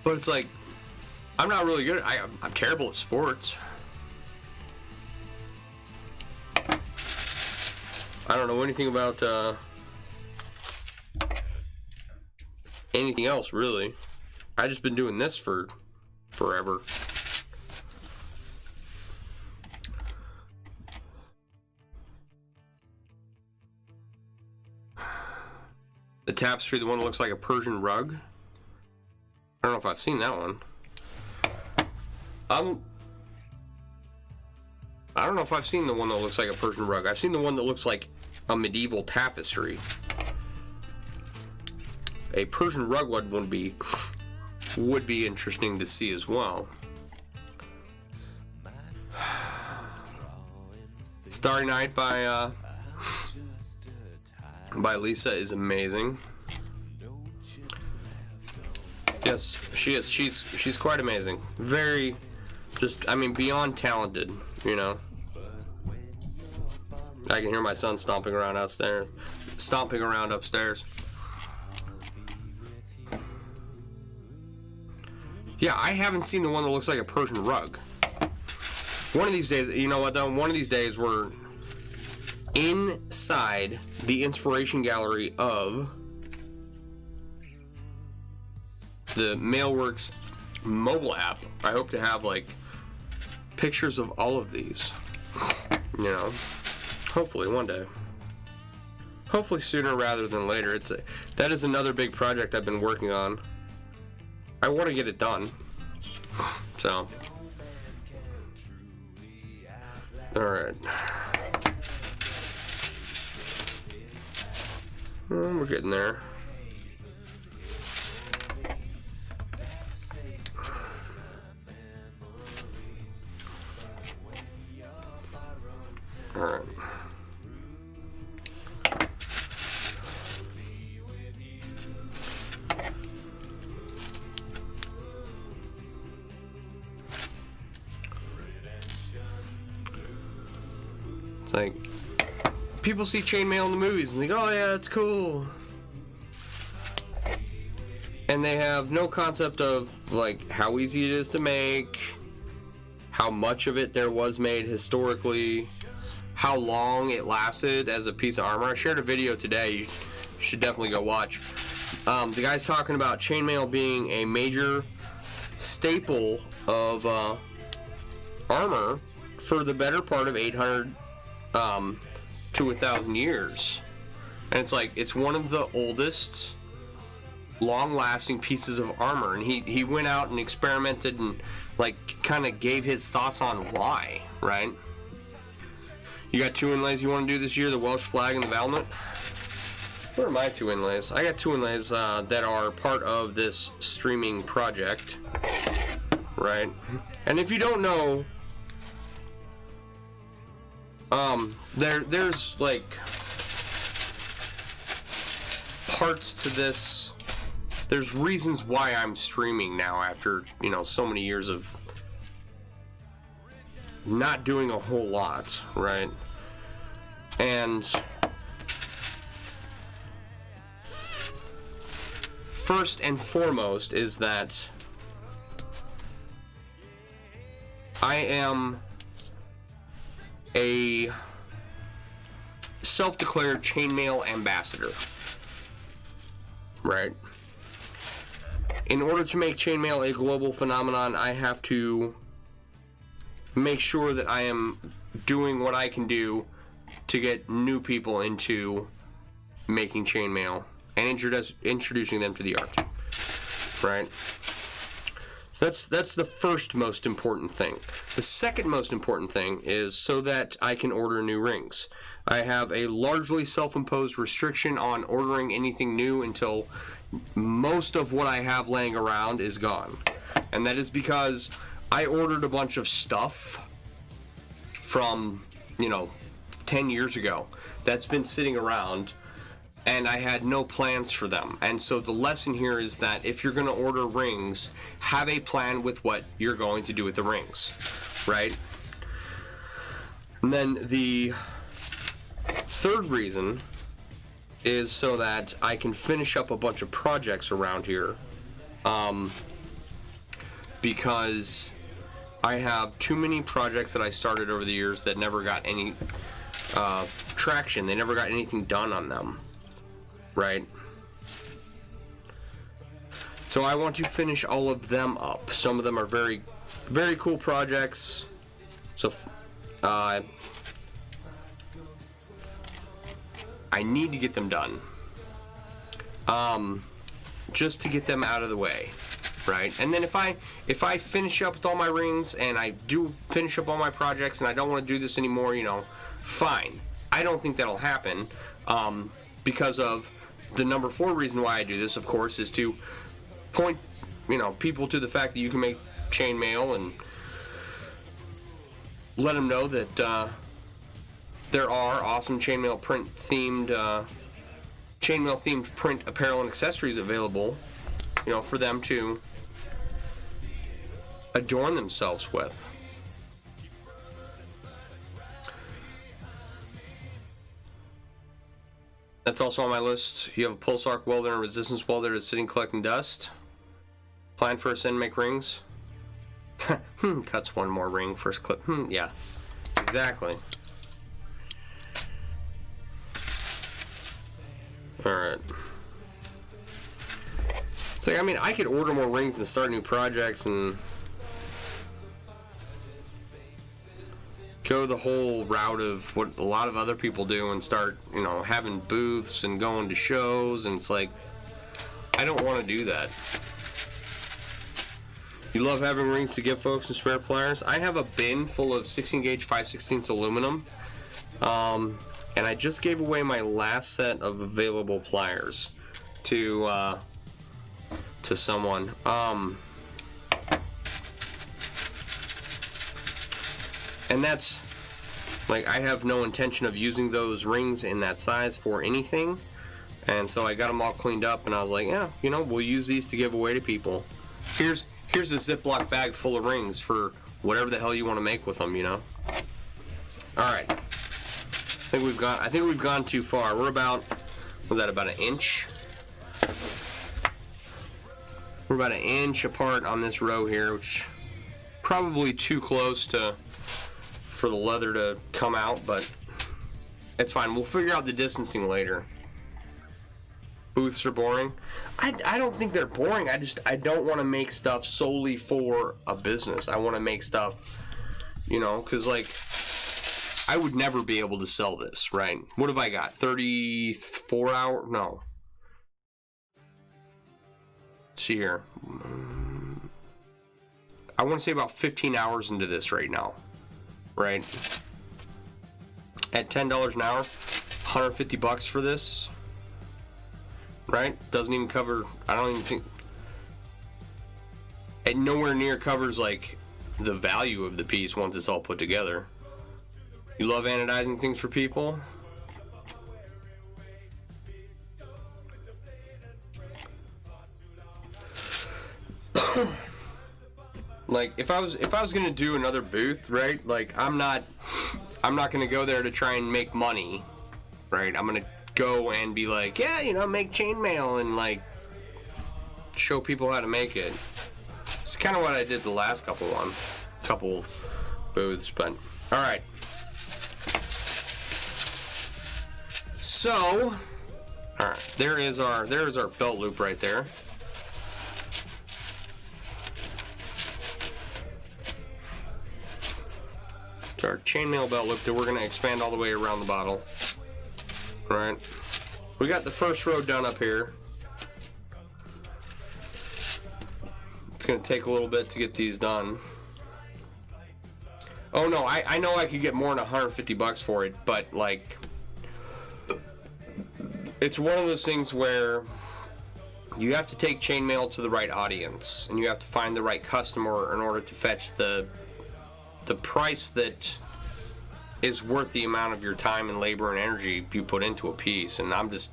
But it's like, I'm not really good. I'm terrible at sports. I don't know anything about anything else, really. I just been doing this for forever. The tapestry, the one that looks like a Persian rug. I don't know if I've seen that one. I don't know if I've seen the one that looks like a Persian rug. I've seen the one that looks like a medieval tapestry. A Persian rug would be interesting to see as well. Starry Night by Lisa is amazing. Yes, she is. She's quite amazing. Very, beyond talented, you know. I can hear my son stomping around upstairs. Yeah, I haven't seen the one that looks like a Persian rug. One of these days, you know what though? One of these days we're inside the inspiration gallery of the MailleWerX mobile app. I hope to have like pictures of all of these, you know, hopefully one day, hopefully sooner rather than later. That is another big project I've been working on. I want to get it done, so Alright. We're getting there. Alright. It's like, people see chainmail in the movies and think, oh yeah, it's cool. And they have no concept of like how easy it is to make, how much of it there was made historically, how long it lasted as a piece of armor. I shared a video today, you should definitely go watch. The guy's talking about chainmail being a major staple of armor for the better part of 800 to 1,000 years. And it's like, it's one of the oldest long-lasting pieces of armor, and he went out and experimented and like kind of gave his thoughts on why, right? You got 2 inlays you want to do this year, the Welsh flag and the Valnut. Where are my 2 inlays? I got 2 inlays that are part of this streaming project, right? And if you don't know, there's like parts to this. There's reasons why I'm streaming now after, you know, so many years of not doing a whole lot, right? And first and foremost is that I am a self-declared chainmail ambassador, right? In order to make chainmail a global phenomenon, I have to make sure that I am doing what I can do to get new people into making chainmail and introducing them to the art, right? That's the first most important thing. The second most important thing is so that I can order new rings. I have a largely self-imposed restriction on ordering anything new until most of what I have laying around is gone. And that is because I ordered a bunch of stuff from, 10 years ago that's been sitting around, and I had no plans for them. And so the lesson here is that if you're going to order rings, have a plan with what you're going to do with the rings, right? And then the third reason is so that I can finish up a bunch of projects around here, because I have too many projects that I started over the years that never got any traction. They never got anything done on them, right? So I want to finish all of them up. Some of them are very, very cool projects. So I need to get them done, just to get them out of the way, right? And then if I finish up with all my rings and I do finish up all my projects and I don't want to do this anymore, fine. I don't think that'll happen, because of the number 4 reason why I do this, of course, is to point, people to the fact that you can make chainmail and let them know that there are awesome chainmail themed print apparel and accessories available, for them to adorn themselves with. That's also on my list. You have a pulse arc welder and a resistance welder that's sitting collecting dust. Plan for a send make rings. Cuts one more ring, first clip. Yeah, exactly. Alright. It's like, I could order more rings and start new projects and go the whole route of what a lot of other people do and start, having booths and going to shows, and it's like, I don't want to do that. You love having rings to give folks and spare pliers. I have a bin full of 16 gauge 5/16 aluminum, and I just gave away my last set of available pliers to someone. And that's like, I have no intention of using those rings in that size for anything, and so I got them all cleaned up, and I was like, yeah, you know, we'll use these to give away to people. Here's a Ziploc bag full of rings for whatever the hell you want to make with them, you know. All right, I think we've gone too far. We're about, was that about an inch? We're about an inch apart on this row here, which probably too close for the leather to come out, but it's fine. We'll figure out the distancing later. Booths are boring. I don't think they're boring. I don't want to make stuff solely for a business. I want to make stuff, you know, because like, I would never be able to sell this, right? What have I got? 34 hours? No. Let's see here. I want to say about 15 hours into this right now, right? At $10 an hour, 150 bucks for this. Right? Doesn't even cover, I don't even think, it nowhere near covers like the value of the piece once it's all put together. You love anodizing things for people? Like, if I was gonna do another booth, right? Like, I'm not gonna go there to try and make money, right? I'm gonna go and be like, yeah, you know, make chainmail and like show people how to make it. It's kind of what I did the last couple booths, but all right. So, all right, there is our belt loop right there. It's our chainmail belt loop that we're going to expand all the way around the bottle. Right, we got the first row done up here. It's gonna take a little bit to get these done. Oh no, I know I could get more than 150 bucks for it, but like, it's one of those things where you have to take chainmail to the right audience, and you have to find the right customer in order to fetch the price that is worth the amount of your time and labor and energy you put into a piece. And it's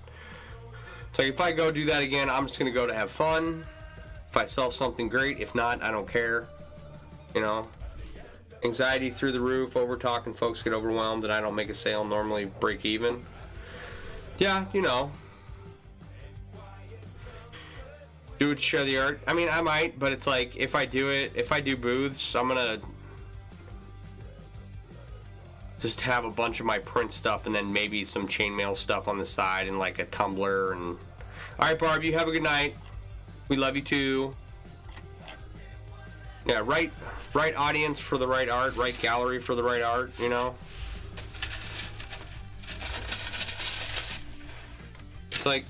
like, if I go do that again, I'm just gonna go to have fun. If I sell something, great. If not, I don't care. You know, anxiety through the roof, over talking, folks get overwhelmed, and I don't make a sale, normally break even. Yeah, you know, do it to share the art. I mean, I might, but it's like, if I do booths, I'm gonna just have a bunch of my print stuff and then maybe some chainmail stuff on the side and like a tumbler. And all right, Barb, you have a good night. We love you too. Yeah, right audience for the right art, right gallery for the right art, you know. It's like,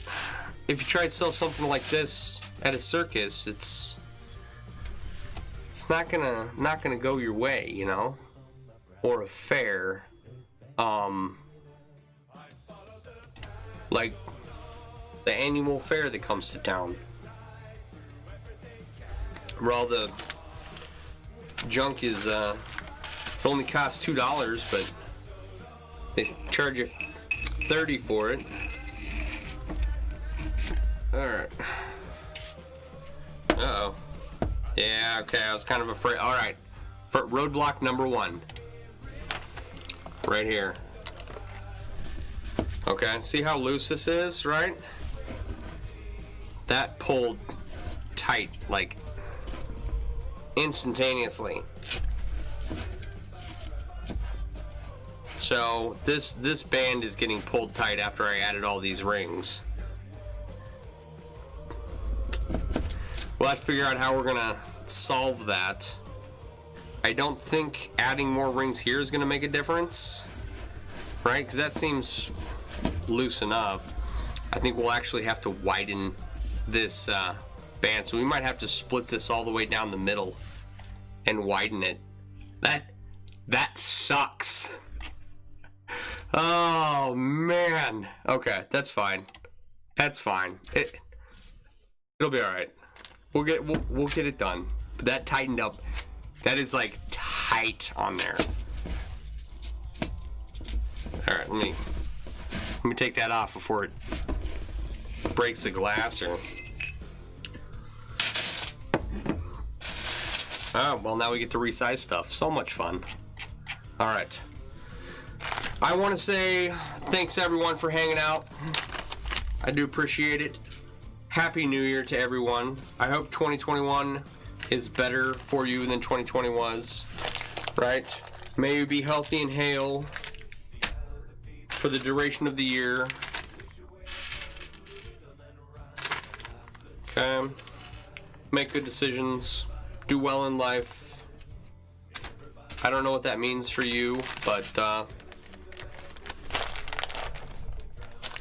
if you try to sell something like this at a circus, it's not gonna go your way, you know. Or a fair, like the annual fair that comes to town, where all the junk is it only costs $2, but they charge you $30 for it. All right. Uh-oh. Yeah. Okay. I was kind of afraid. All right. For roadblock number 1. Right here. Okay, see how loose this is, right? That pulled tight, like, instantaneously. So this band is getting pulled tight after I added all these rings. We'll have to figure out how we're gonna solve that. I don't think adding more rings here is gonna make a difference, right? Because that seems loose enough. I think we'll actually have to widen this band, so we might have to split this all the way down the middle and widen it. That sucks. Oh man. Okay, that's fine. That's fine. It'll be all right. We'll get it done. But that tightened up. That is like tight on there. All right, let me take that off before it breaks the glass or. Oh, well, now we get to resize stuff. So much fun. All right. I want to say thanks everyone for hanging out. I do appreciate it. Happy New Year to everyone. I hope 2021 is better for you than 2020 was. Right? May you be healthy and hale for the duration of the year. Okay. Make good decisions. Do well in life. I don't know what that means for you, but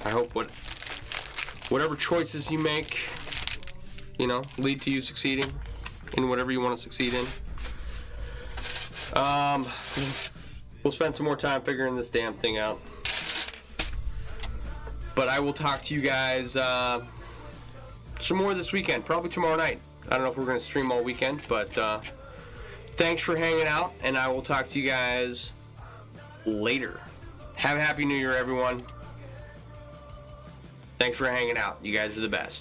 I hope whatever choices you make, lead to you succeeding in whatever you want to succeed in. We'll spend some more time figuring this damn thing out. But I will talk to you guys some more this weekend, probably tomorrow night. I don't know if we're going to stream all weekend, but thanks for hanging out, and I will talk to you guys later. Have a happy New Year, everyone. Thanks for hanging out. You guys are the best.